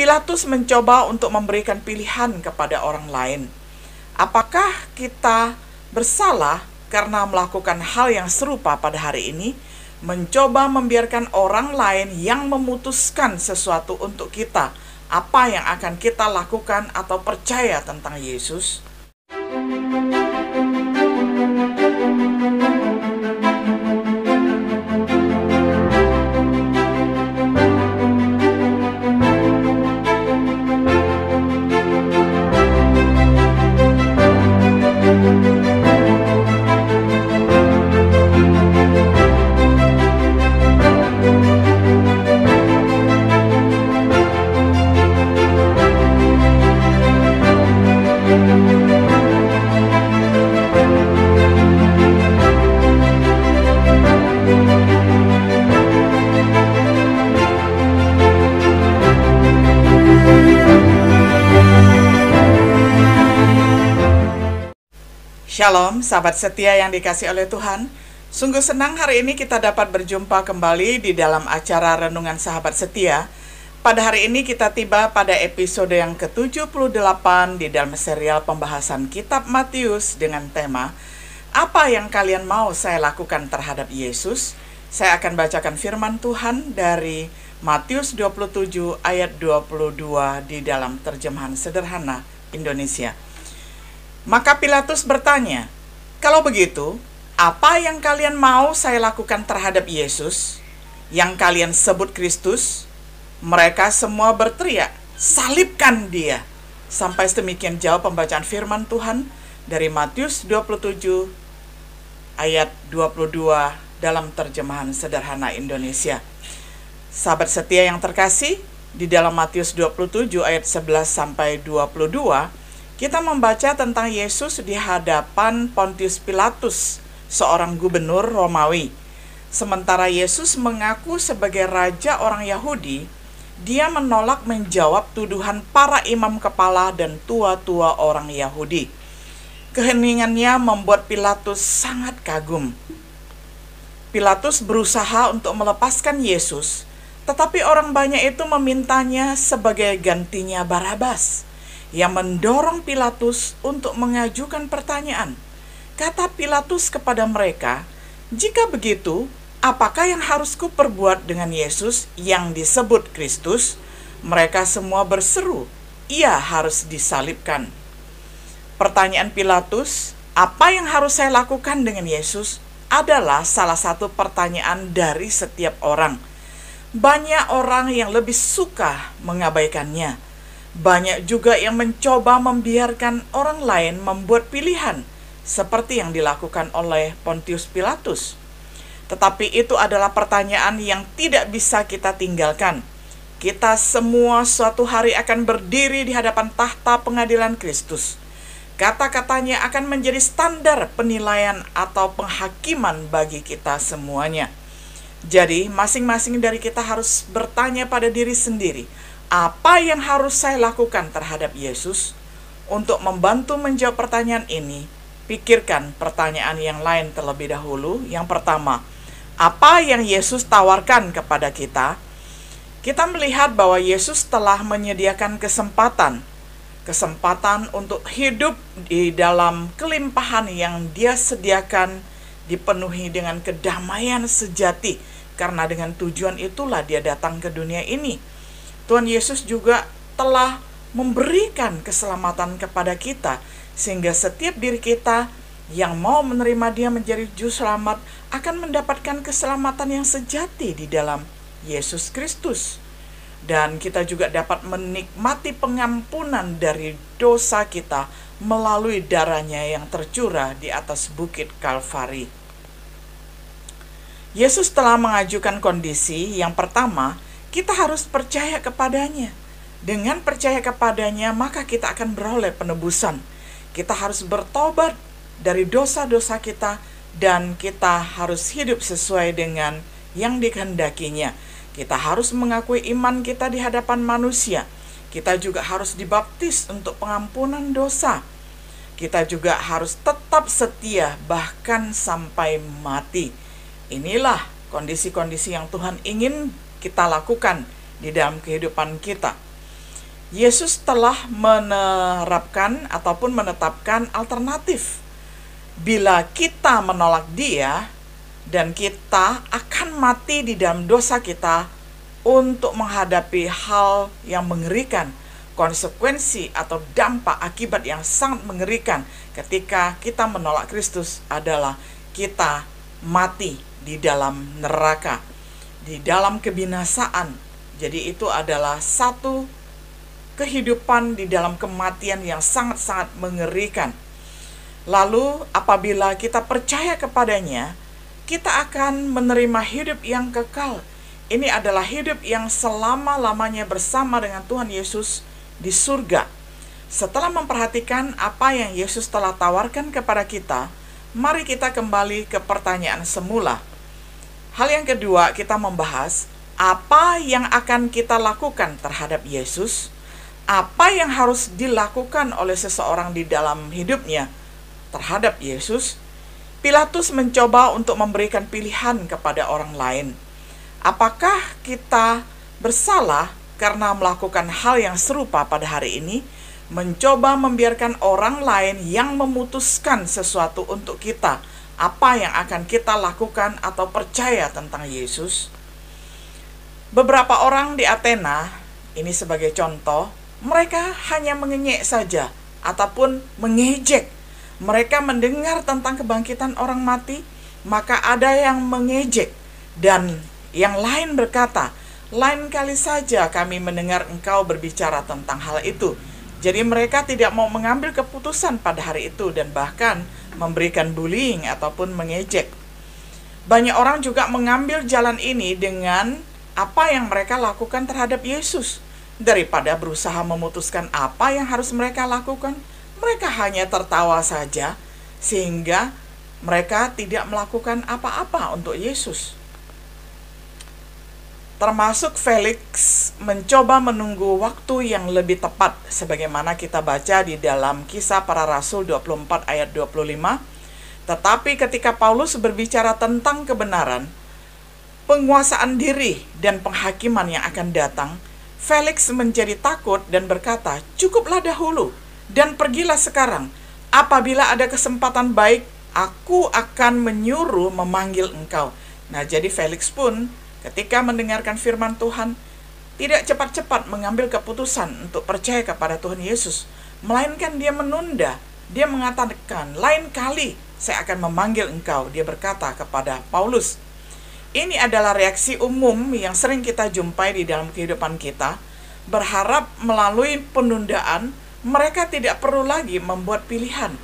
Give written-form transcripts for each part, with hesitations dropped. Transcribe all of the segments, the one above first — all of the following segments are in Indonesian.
Pilatus mencoba untuk memberikan pilihan kepada orang lain. Apakah kita bersalah karena melakukan hal yang serupa pada hari ini? Mencoba membiarkan orang lain yang memutuskan sesuatu untuk kita, apa yang akan kita lakukan atau percaya tentang Yesus? Shalom, sahabat setia yang dikasih oleh Tuhan. Sungguh senang hari ini kita dapat berjumpa kembali di dalam acara Renungan Sahabat Setia. Pada hari ini kita tiba pada episode yang ke-78 di dalam serial pembahasan Kitab Matius dengan tema Apa yang kalian mau saya lakukan terhadap Yesus? Saya akan bacakan firman Tuhan dari Matius 27 ayat 22 di dalam terjemahan sederhana Indonesia. Maka Pilatus bertanya, "Kalau begitu, apa yang kalian mau saya lakukan terhadap Yesus, yang kalian sebut Kristus?" Mereka semua berteriak, "Salibkan dia!" Sampai sedemikian jauh pembacaan firman Tuhan dari Matius 27 ayat 22 dalam terjemahan sederhana Indonesia. Sahabat setia yang terkasih, di dalam Matius 27 ayat 11 sampai 22, kita membaca tentang Yesus di hadapan Pontius Pilatus, seorang gubernur Romawi. Sementara Yesus mengaku sebagai raja orang Yahudi, dia menolak menjawab tuduhan para imam kepala dan tua-tua orang Yahudi. Keheningannya membuat Pilatus sangat kagum. Pilatus berusaha untuk melepaskan Yesus, tetapi orang banyak itu memintanya sebagai gantinya Barabas, yang mendorong Pilatus untuk mengajukan pertanyaan. Kata Pilatus kepada mereka, "Jika begitu, apakah yang harus kuperbuat dengan Yesus yang disebut Kristus?" Mereka semua berseru, "Ia harus disalibkan." Pertanyaan Pilatus, "Apa yang harus saya lakukan dengan Yesus?" adalah salah satu pertanyaan dari setiap orang. Banyak orang yang lebih suka mengabaikannya. Banyak juga yang mencoba membiarkan orang lain membuat pilihan, seperti yang dilakukan oleh Pontius Pilatus. Tetapi itu adalah pertanyaan yang tidak bisa kita tinggalkan. Kita semua suatu hari akan berdiri di hadapan tahta pengadilan Kristus. Kata-katanya akan menjadi standar penilaian atau penghakiman bagi kita semuanya. Jadi, masing-masing dari kita harus bertanya pada diri sendiri, apa yang harus saya lakukan terhadap Yesus? Untuk membantu menjawab pertanyaan ini, pikirkan pertanyaan yang lain terlebih dahulu. Yang pertama, apa yang Yesus tawarkan kepada kita? Kita melihat bahwa Yesus telah menyediakan kesempatan untuk hidup di dalam kelimpahan yang Dia sediakan, dipenuhi dengan kedamaian sejati, karena dengan tujuan itulah Dia datang ke dunia ini. Tuhan Yesus juga telah memberikan keselamatan kepada kita, sehingga setiap diri kita yang mau menerima Dia menjadi juru selamat akan mendapatkan keselamatan yang sejati di dalam Yesus Kristus. Dan kita juga dapat menikmati pengampunan dari dosa kita melalui darah-Nya yang tercurah di atas bukit Kalvari. Yesus telah mengajukan kondisi yang pertama, kita harus percaya kepadanya. Dengan percaya kepadanya, maka kita akan beroleh penebusan. Kita harus bertobat dari dosa-dosa kita, dan kita harus hidup sesuai dengan yang dikehendakinya. Kita harus mengakui iman kita di hadapan manusia. Kita juga harus dibaptis untuk pengampunan dosa. Kita juga harus tetap setia bahkan sampai mati. Inilah kondisi-kondisi yang Tuhan ingin kita lakukan di dalam kehidupan kita. Yesus telah menerapkan ataupun menetapkan alternatif. Bila kita menolak Dia, dan kita akan mati di dalam dosa kita untuk menghadapi hal yang mengerikan, konsekuensi atau dampak akibat yang sangat mengerikan ketika kita menolak Kristus adalah kita mati di dalam neraka, di dalam kebinasaan. Jadi itu adalah satu kehidupan di dalam kematian yang sangat-sangat mengerikan. Lalu apabila kita percaya kepadanya, kita akan menerima hidup yang kekal. Ini adalah hidup yang selama-lamanya bersama dengan Tuhan Yesus di surga. Setelah memperhatikan apa yang Yesus telah tawarkan kepada kita, mari kita kembali ke pertanyaan semula. Hal yang kedua, kita membahas apa yang akan kita lakukan terhadap Yesus, apa yang harus dilakukan oleh seseorang di dalam hidupnya terhadap Yesus. Pilatus mencoba untuk memberikan pilihan kepada orang lain. Apakah kita bersalah karena melakukan hal yang serupa pada hari ini? Mencoba membiarkan orang lain yang memutuskan sesuatu untuk kita, apa yang akan kita lakukan atau percaya tentang Yesus? Beberapa orang di Athena, ini sebagai contoh, mereka hanya mengenyek saja ataupun mengejek. Mereka mendengar tentang kebangkitan orang mati, maka ada yang mengejek, dan yang lain berkata, lain kali saja kami mendengar engkau berbicara tentang hal itu. Jadi mereka tidak mau mengambil keputusan pada hari itu dan bahkan memberikan bullying ataupun mengejek. Banyak orang juga mengambil jalan ini dengan apa yang mereka lakukan terhadap Yesus. Daripada berusaha memutuskan apa yang harus mereka lakukan, mereka hanya tertawa saja, sehingga mereka tidak melakukan apa-apa untuk Yesus. Termasuk Felix mencoba menunggu waktu yang lebih tepat, sebagaimana kita baca di dalam Kisah Para Rasul 24 ayat 25. Tetapi ketika Paulus berbicara tentang kebenaran, penguasaan diri dan penghakiman yang akan datang, Felix menjadi takut dan berkata, "Cukuplah dahulu, dan pergilah sekarang. Apabila ada kesempatan baik, aku akan menyuruh memanggil engkau." Nah, jadi Felix pun ketika mendengarkan firman Tuhan, tidak cepat-cepat mengambil keputusan untuk percaya kepada Tuhan Yesus, melainkan dia menunda. Dia mengatakan, lain kali saya akan memanggil engkau, dia berkata kepada Paulus. Ini adalah reaksi umum yang sering kita jumpai di dalam kehidupan kita, berharap melalui penundaan mereka tidak perlu lagi membuat pilihan.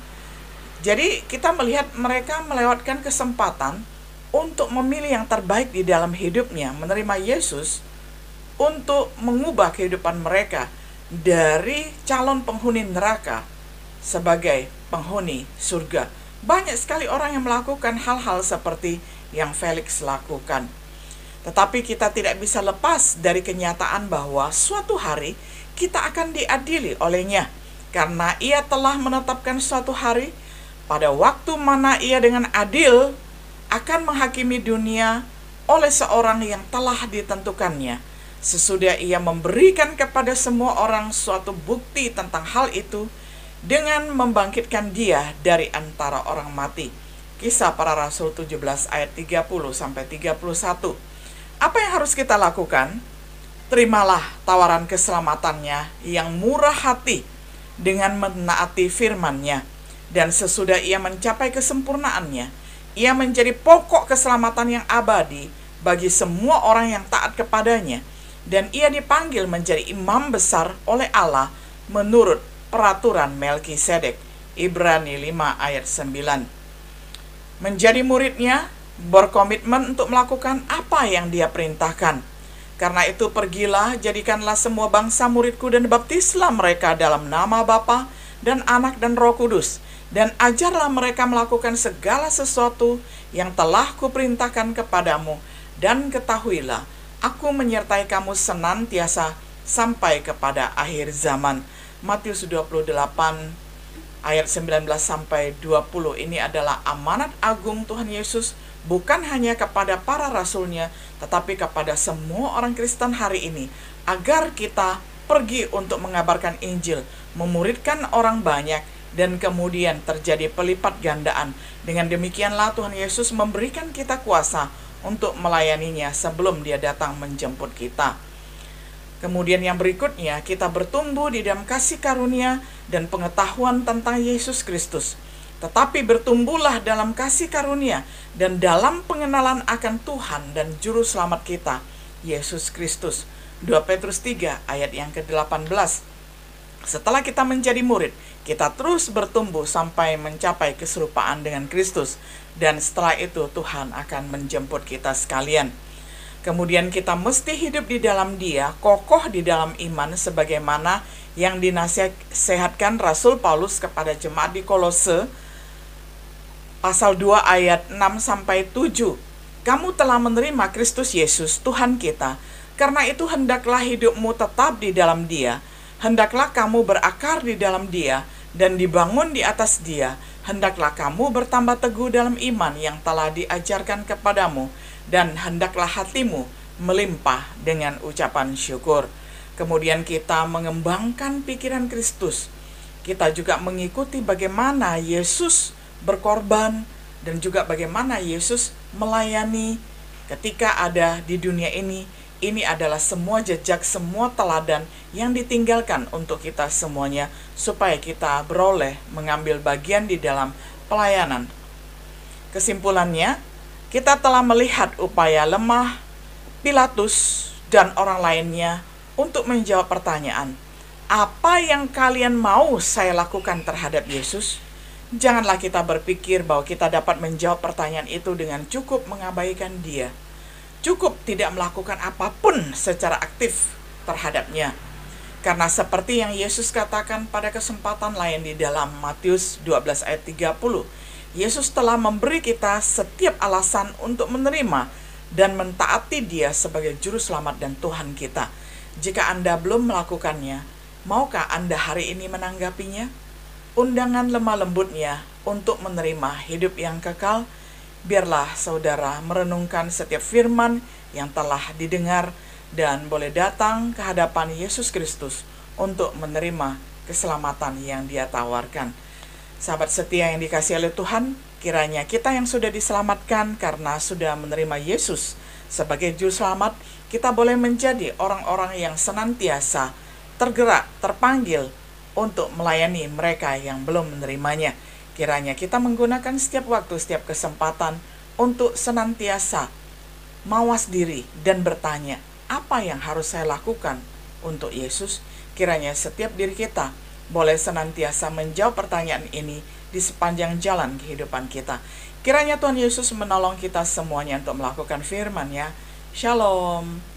Jadi kita melihat mereka melewatkan kesempatan untuk memilih yang terbaik di dalam hidupnya, menerima Yesus untuk mengubah kehidupan mereka dari calon penghuni neraka sebagai penghuni surga. Banyak sekali orang yang melakukan hal-hal seperti yang Felix lakukan. Tetapi kita tidak bisa lepas dari kenyataan bahwa suatu hari kita akan diadili olehnya, karena ia telah menetapkan suatu hari pada waktu mana ia dengan adil akan menghakimi dunia oleh seorang yang telah ditentukannya. Sesudah ia memberikan kepada semua orang suatu bukti tentang hal itu dengan membangkitkan dia dari antara orang mati. Kisah Para Rasul 17 ayat 30-31. Apa yang harus kita lakukan? Terimalah tawaran keselamatannya yang murah hati dengan menaati firman-Nya. Dan sesudah ia mencapai kesempurnaannya, ia menjadi pokok keselamatan yang abadi bagi semua orang yang taat kepadanya. Dan ia dipanggil menjadi imam besar oleh Allah menurut peraturan Melkisedek. Ibrani 5 ayat 9. Menjadi muridnya, berkomitmen untuk melakukan apa yang dia perintahkan. Karena itu pergilah, jadikanlah semua bangsa muridku dan baptislah mereka dalam nama Bapa dan Anak dan Roh Kudus. Dan ajarlah mereka melakukan segala sesuatu yang telah kuperintahkan kepadamu. Dan ketahuilah, aku menyertai kamu senantiasa sampai kepada akhir zaman. Matius 28 ayat 19-20. Ini adalah amanat agung Tuhan Yesus, bukan hanya kepada para rasulnya, tetapi kepada semua orang Kristen hari ini, agar kita pergi untuk mengabarkan Injil, memuridkan orang banyak, dan kemudian terjadi pelipat gandaan. Dengan demikianlah Tuhan Yesus memberikan kita kuasa untuk melayaninya sebelum Dia datang menjemput kita. Kemudian yang berikutnya, kita bertumbuh di dalam kasih karunia dan pengetahuan tentang Yesus Kristus. Tetapi bertumbuhlah dalam kasih karunia dan dalam pengenalan akan Tuhan dan Juru Selamat kita, Yesus Kristus. 2 Petrus 3 ayat yang ke-18. Setelah kita menjadi murid, kita terus bertumbuh sampai mencapai keserupaan dengan Kristus. Dan setelah itu Tuhan akan menjemput kita sekalian. Kemudian kita mesti hidup di dalam Dia, kokoh di dalam iman sebagaimana yang dinasihatkan Rasul Paulus kepada jemaat di Kolose pasal 2 ayat 6-7. Kamu telah menerima Kristus Yesus Tuhan kita, karena itu hendaklah hidupmu tetap di dalam Dia. Hendaklah kamu berakar di dalam Dia dan dibangun di atas Dia. Hendaklah kamu bertambah teguh dalam iman yang telah diajarkan kepadamu, dan hendaklah hatimu melimpah dengan ucapan syukur. Kemudian kita mengembangkan pikiran Kristus. Kita juga mengikuti bagaimana Yesus berkorban dan juga bagaimana Yesus melayani ketika ada di dunia ini. Ini adalah semua jejak, semua teladan yang ditinggalkan untuk kita semuanya, supaya kita beroleh mengambil bagian di dalam pelayanan. Kesimpulannya, kita telah melihat upaya lemah Pilatus dan orang lainnya untuk menjawab pertanyaan, apa yang kalian mau saya lakukan terhadap Yesus? Janganlah kita berpikir bahwa kita dapat menjawab pertanyaan itu dengan cukup mengabaikan Dia. Cukup tidak melakukan apapun secara aktif terhadapnya. Karena seperti yang Yesus katakan pada kesempatan lain di dalam Matius 12 ayat 30, Yesus telah memberi kita setiap alasan untuk menerima dan mentaati Dia sebagai Juru Selamat dan Tuhan kita. Jika Anda belum melakukannya, maukah Anda hari ini menanggapinya? Undangan lemah lembutnya untuk menerima hidup yang kekal. Biarlah saudara merenungkan setiap firman yang telah didengar dan boleh datang ke hadapan Yesus Kristus untuk menerima keselamatan yang Dia tawarkan. Sahabat setia yang dikasihi oleh Tuhan, kiranya kita yang sudah diselamatkan karena sudah menerima Yesus sebagai Juru Selamat, kita boleh menjadi orang-orang yang senantiasa tergerak, terpanggil untuk melayani mereka yang belum menerimanya. Kiranya kita menggunakan setiap waktu, setiap kesempatan untuk senantiasa mawas diri dan bertanya, apa yang harus saya lakukan untuk Yesus? Kiranya setiap diri kita boleh senantiasa menjawab pertanyaan ini di sepanjang jalan kehidupan kita. Kiranya Tuhan Yesus menolong kita semuanya untuk melakukan firman-Nya. Shalom.